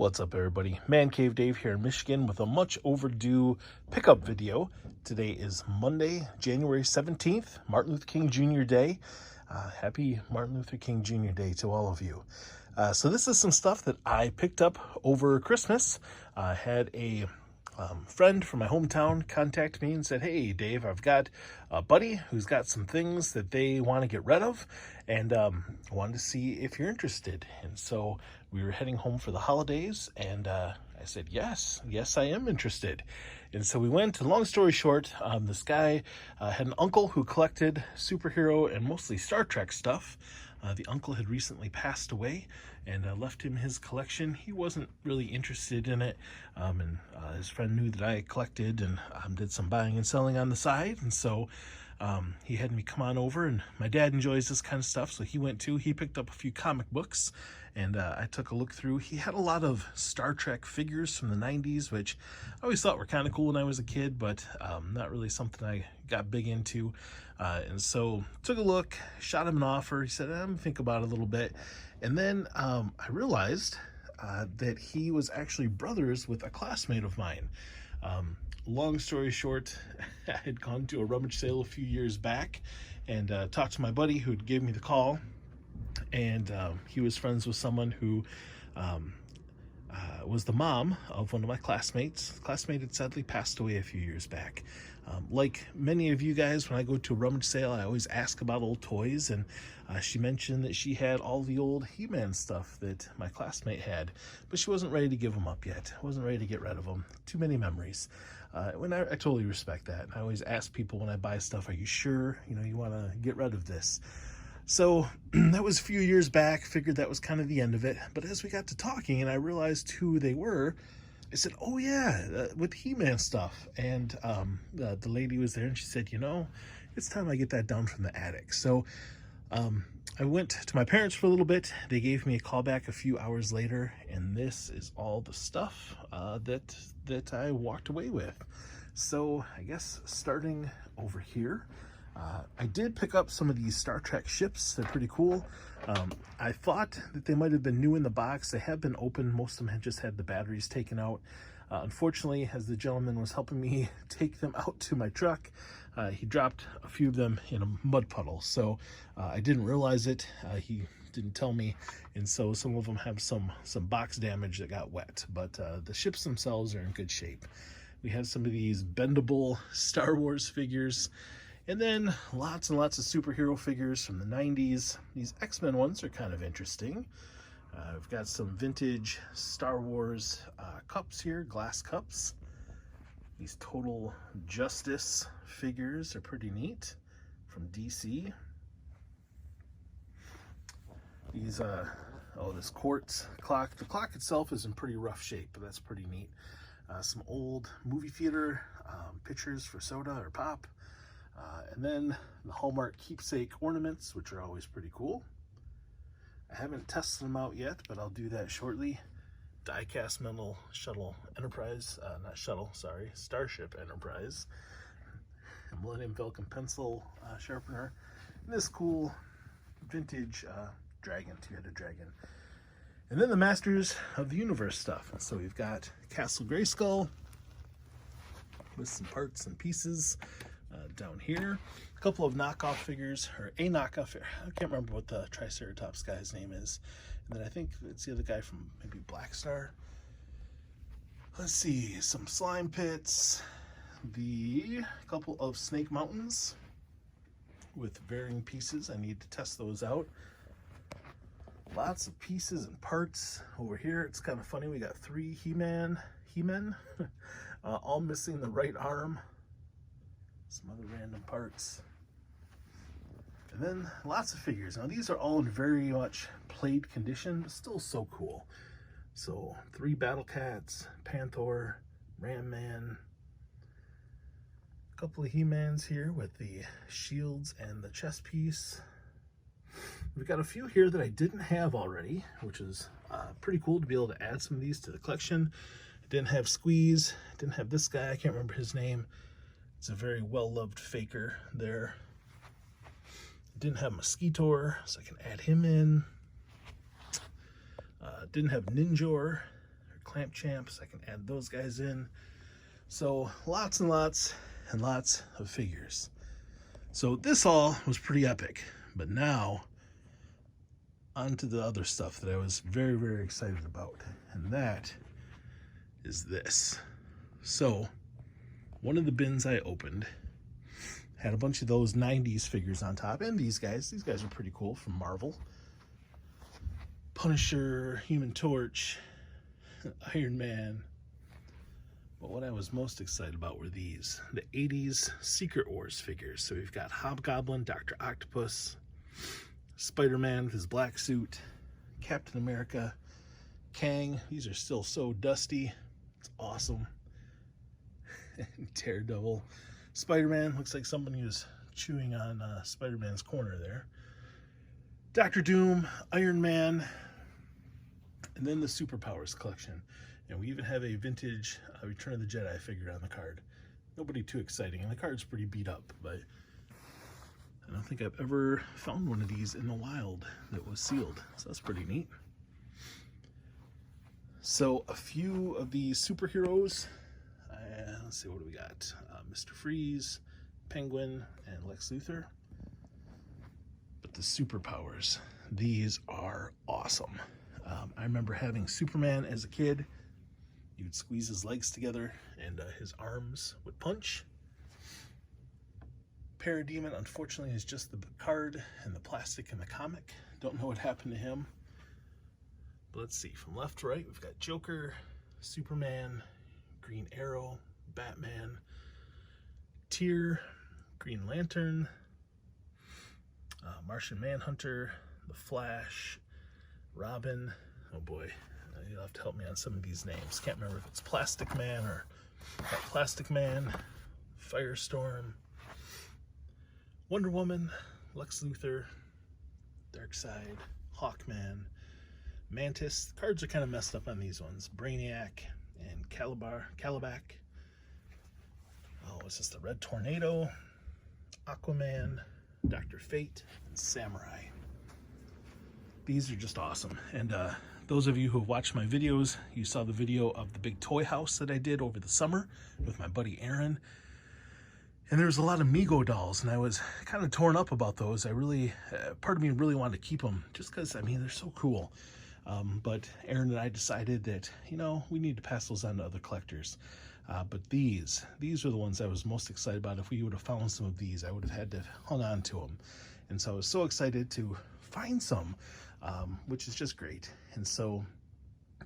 What's up, everybody? Mancave Dave here in Michigan with a much overdue pickup video. Today is Monday, January 17th, Martin Luther King Jr. Day. Happy Martin Luther King Jr. Day to all of you. So this is some stuff that I picked up over Christmas. I had a friend from my hometown contact me and said, "Hey, Dave, I've got a buddy who's got some things that they want to get rid of, and wanted to see if you're interested." And so we were heading home for the holidays, and I said, yes, I am interested. And so we went, and long story short, this guy had an uncle who collected superhero and mostly Star Trek stuff. The uncle had recently passed away and left him his collection. He wasn't really interested in it, and his friend knew that I collected and did some buying and selling on the side, and so he had me come on over, and my dad enjoys this kind of stuff, so he went too. He picked up a few comic books, and I took a look through. He had a lot of Star Trek figures from the 90s, which I always thought were kind of cool when I was a kid, but not really something I got big into. And so took a look, shot him an offer. He said, "I'm think about it a little bit." And then I realized that he was actually brothers with a classmate of mine. Long story short, I had gone to a rummage sale a few years back and talked to my buddy who gave me the call. And he was friends with someone who was the mom of one of my classmates. The classmate had sadly passed away a few years back. Like many of you guys, when I go to a rummage sale, I always ask about old toys, and she mentioned that she had all the old He-Man stuff that my classmate had, but she wasn't ready to give them up yet. Wasn't ready to get rid of them. Too many memories. When I totally respect that. I always ask people when I buy stuff, "Are you sure you want to get rid of this?" So that was a few years back. Figured that was kind of the end of it. But as we got to talking and I realized who they were, I said, "Oh yeah, with He-Man stuff." And the lady was there and she said, "It's time I get that down from the attic." So I went to my parents for a little bit. They gave me a call back a few hours later, and this is all the stuff that I walked away with. So I guess starting over here, I did pick up some of these Star Trek ships. They're pretty cool. I thought that they might have been new in the box. They have been open. Most of them had just had the batteries taken out. Unfortunately, as the gentleman was helping me take them out to my truck, he dropped a few of them in a mud puddle. So I didn't realize it. He didn't tell me, and so some of them have some box damage that got wet. But the ships themselves are in good shape. We have some of these bendable Star Wars figures. And then lots and lots of superhero figures from the 90s. These X-Men ones are kind of interesting. I've got some vintage Star Wars cups here, glass cups. These Total Justice figures are pretty neat from DC. These, this quartz clock. The clock itself is in pretty rough shape, but that's pretty neat. Some old movie theater pictures for soda or pop. And then the Hallmark keepsake ornaments, which are always pretty cool. I haven't tested them out yet, but I'll do that shortly. Die-cast metal shuttle Enterprise, Starship Enterprise. Millennium Falcon pencil sharpener. And this cool vintage dragon, two-headed dragon. And then the Masters of the Universe stuff. So we've got Castle Grayskull with some parts and pieces. Down here, a couple of knockoff figures, or a knockoff. I can't remember what the Triceratops guy's name is. And then I think it's the other guy from maybe Black Star. Let's see, some slime pits, the couple of Snake Mountains with varying pieces. I need to test those out. Lots of pieces and parts over here. It's kind of funny. We got 3 He-Men, all missing the right arm. Some other random parts. And then lots of figures. Now these are all in very much played condition, but still so cool. So 3 Battle Cats, Panther, Ram Man. A couple of He-Mans here with the shields and the chest piece. We've got a few here that I didn't have already, which is pretty cool to be able to add some of these to the collection. I didn't have Squeeze, didn't have this guy, I can't remember his name. It's a very well-loved faker there. Didn't have Mosquitor, so I can add him in. Didn't have Ninjor, clamp champs. I can add those guys in. So lots and lots and lots of figures. So this all was pretty epic, but now on to the other stuff that I was very, very excited about, and that is this. So one of the bins I opened had a bunch of those 90s figures on top, and these guys are pretty cool from Marvel. Punisher, Human Torch, Iron Man. But what I was most excited about were these, the 80s Secret Wars figures. So we've got Hobgoblin, Dr. Octopus, Spider-Man with his black suit, Captain America, Kang. These are still so dusty. It's awesome. Daredevil. Spider-Man, looks like somebody was chewing on Spider-Man's corner there. Dr. Doom, Iron Man, and then the Superpowers collection. And we even have a vintage Return of the Jedi figure on the card. Nobody too exciting, and the card's pretty beat up, but I don't think I've ever found one of these in the wild that was sealed, so that's pretty neat. So a few of these superheroes. Let's see, what do we got? Mr. Freeze, Penguin, and Lex Luthor. But the superpowers, these are awesome. I remember having Superman as a kid. He would squeeze his legs together and his arms would punch. Parademon, unfortunately, is just the card and the plastic in the comic. Don't know what happened to him. But let's see, from left to right, we've got Joker, Superman, Green Arrow, Batman, Tyr, Green Lantern, Martian Manhunter, The Flash, Robin. Oh boy, you'll have to help me on some of these names. Can't remember if it's Plastic Man or Plastic Man, Firestorm, Wonder Woman, Lex Luthor, Darkseid, Hawkman, Mantis. The cards are kind of messed up on these ones. Brainiac and Calabac. Oh, it's just the Red Tornado, Aquaman, Dr. Fate, and Samurai. These are just awesome. And those of you who have watched my videos, you saw the video of the big toy house that I did over the summer with my buddy Aaron. And there was a lot of Mego dolls, and I was kind of torn up about those. I really, part of me really wanted to keep them just because, I mean, they're so cool. But Aaron and I decided that, you know, we need to pass those on to other collectors. But these are the ones I was most excited about. If we would have found some of these, I would have had to hang on to them. And so I was so excited to find some, which is just great. And so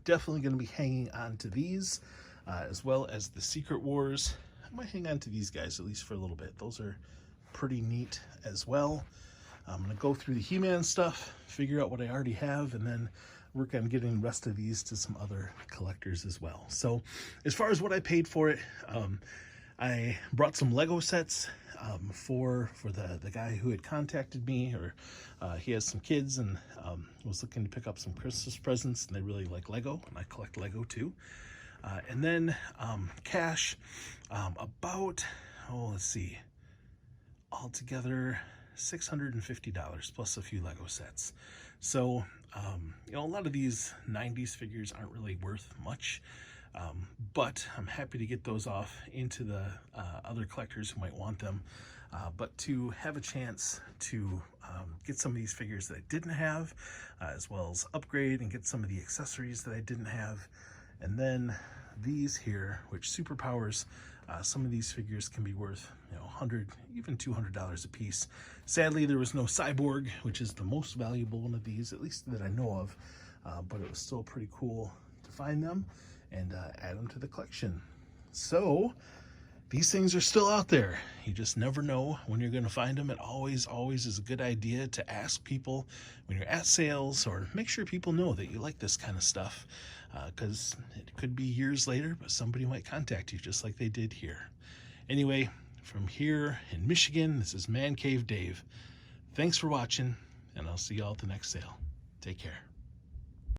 definitely going to be hanging on to these, as well as the Secret Wars. I might hang on to these guys at least for a little bit. Those are pretty neat as well. I'm going to go through the He-Man stuff, figure out what I already have, and then work on getting the rest of these to some other collectors as well. So as far as what I paid for it, I brought some Lego sets for the guy who had contacted me, or he has some kids and was looking to pick up some Christmas presents, and they really like Lego, and I collect Lego too. And then cash, about, let's see, altogether $650 plus a few Lego sets. So, you know, a lot of these 90s figures aren't really worth much, but I'm happy to get those off into the other collectors who might want them. But to have a chance to get some of these figures that I didn't have, as well as upgrade and get some of the accessories that I didn't have. And then these here, which Superpowers, some of these figures can be worth, you know, $100, even $200 a piece. Sadly, there was no Cyborg, which is the most valuable one of these, at least that I know of. But it was still pretty cool to find them and add them to the collection. So these things are still out there. You just never know when you're going to find them. It always is a good idea to ask people when you're at sales, or make sure people know that you like this kind of stuff, because it could be years later, but somebody might contact you just like they did here. Anyway, from here in Michigan, this is Mancave Dave. Thanks for watching, and I'll see you all at the next sale. Take care.